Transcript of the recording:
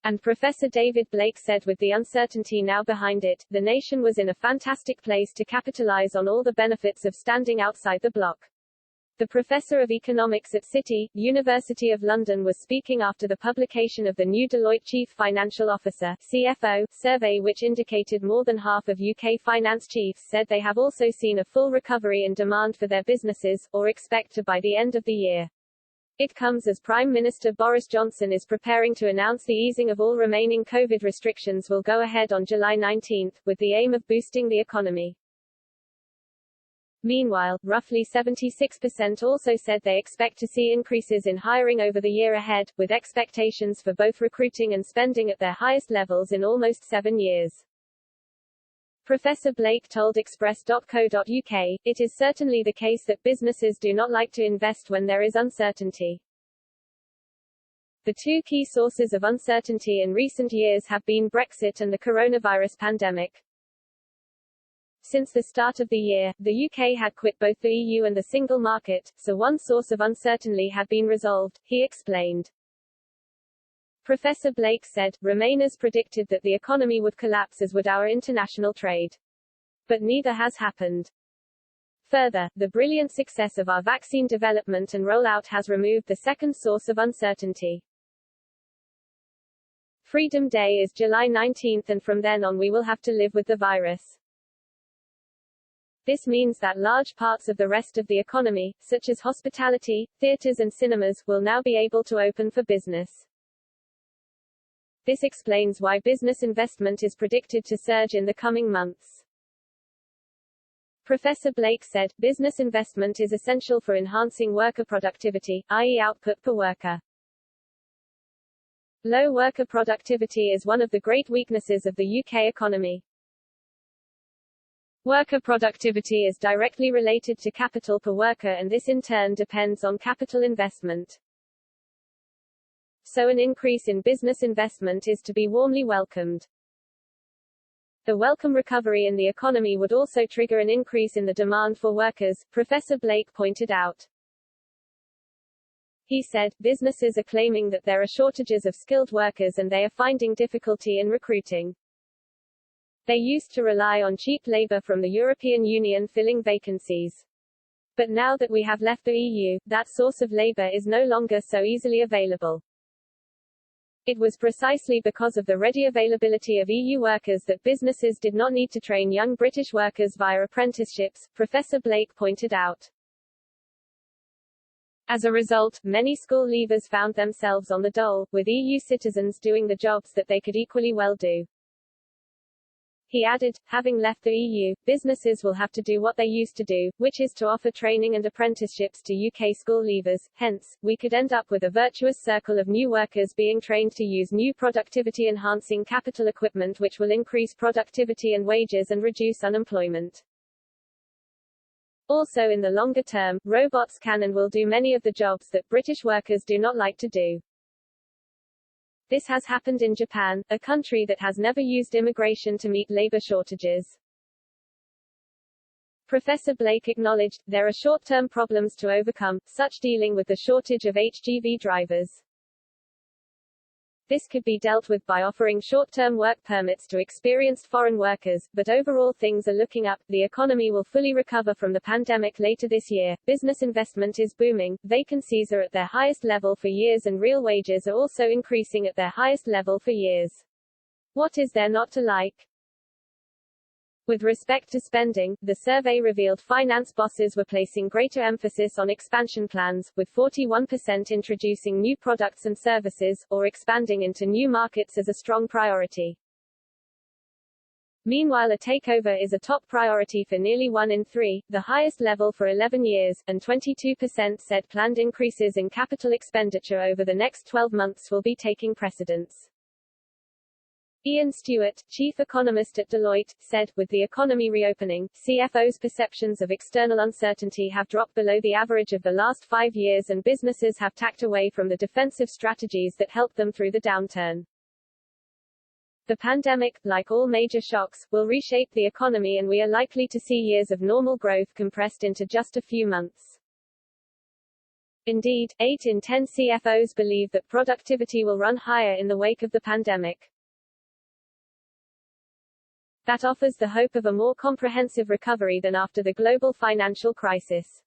And Professor David Blake said with the uncertainty now behind it, the nation was in a fantastic place to capitalize on all the benefits of standing outside the bloc. The professor of economics at City, University of London was speaking after the publication of the new Deloitte Chief Financial Officer (CFO) survey, which indicated more than half of UK finance chiefs said they have also seen a full recovery in demand for their businesses, or expect to by the end of the year. It comes as Prime Minister Boris Johnson is preparing to announce the easing of all remaining COVID restrictions will go ahead on July 19, with the aim of boosting the economy. Meanwhile, roughly 76% also said they expect to see increases in hiring over the year ahead, with expectations for both recruiting and spending at their highest levels in almost 7 years. Professor Blake told Express.co.uk, "It is certainly the case that businesses do not like to invest when there is uncertainty. The two key sources of uncertainty in recent years have been Brexit and the coronavirus pandemic. Since the start of the year, the UK had quit both the EU and the single market, so one source of uncertainty had been resolved," he explained. Professor Blake said, "Remainers predicted that the economy would collapse, as would our international trade. But neither has happened. Further, the brilliant success of our vaccine development and rollout has removed the second source of uncertainty. Freedom Day is July 19 and from then on we will have to live with the virus. This means that large parts of the rest of the economy, such as hospitality, theaters and cinemas, will now be able to open for business. This explains why business investment is predicted to surge in the coming months." Professor Blake said, "Business investment is essential for enhancing worker productivity, i.e. output per worker. Low worker productivity is one of the great weaknesses of the UK economy. Worker productivity is directly related to capital per worker, and this in turn depends on capital investment. So an increase in business investment is to be warmly welcomed. The welcome recovery in the economy would also trigger an increase in the demand for workers," Professor Blake pointed out. He said, "Businesses are claiming that there are shortages of skilled workers and they are finding difficulty in recruiting. They used to rely on cheap labor from the European Union filling vacancies. But now that we have left the EU, that source of labor is no longer so easily available. It was precisely because of the ready availability of EU workers that businesses did not need to train young British workers via apprenticeships," Professor Blake pointed out. As a result, many school leavers found themselves on the dole, with EU citizens doing the jobs that they could equally well do. He added, "Having left the EU, businesses will have to do what they used to do, which is to offer training and apprenticeships to UK school leavers. Hence, we could end up with a virtuous circle of new workers being trained to use new productivity-enhancing capital equipment, which will increase productivity and wages and reduce unemployment. Also in the longer term, robots can and will do many of the jobs that British workers do not like to do. This has happened in Japan, a country that has never used immigration to meet labor shortages." Professor Blake acknowledged, there are short-term problems to overcome, such dealing with the shortage of HGV drivers. This could be dealt with by offering short-term work permits to experienced foreign workers, but overall things are looking up. The economy will fully recover from the pandemic later this year. Business investment is booming, vacancies are at their highest level for years and real wages are also increasing at their highest level for years. What is there not to like? With respect to spending, the survey revealed finance bosses were placing greater emphasis on expansion plans, with 41% introducing new products and services, or expanding into new markets as a strong priority. Meanwhile, a takeover is a top priority for nearly 1 in 3, the highest level for 11 years, and 22% said planned increases in capital expenditure over the next 12 months will be taking precedence. Ian Stewart, chief economist at Deloitte, said, "With the economy reopening, CFOs' perceptions of external uncertainty have dropped below the average of the last 5 years and businesses have tacked away from the defensive strategies that helped them through the downturn. The pandemic, like all major shocks, will reshape the economy and we are likely to see years of normal growth compressed into just a few months. Indeed, 8 in 10 CFOs believe that productivity will run higher in the wake of the pandemic. That offers the hope of a more comprehensive recovery than after the global financial crisis.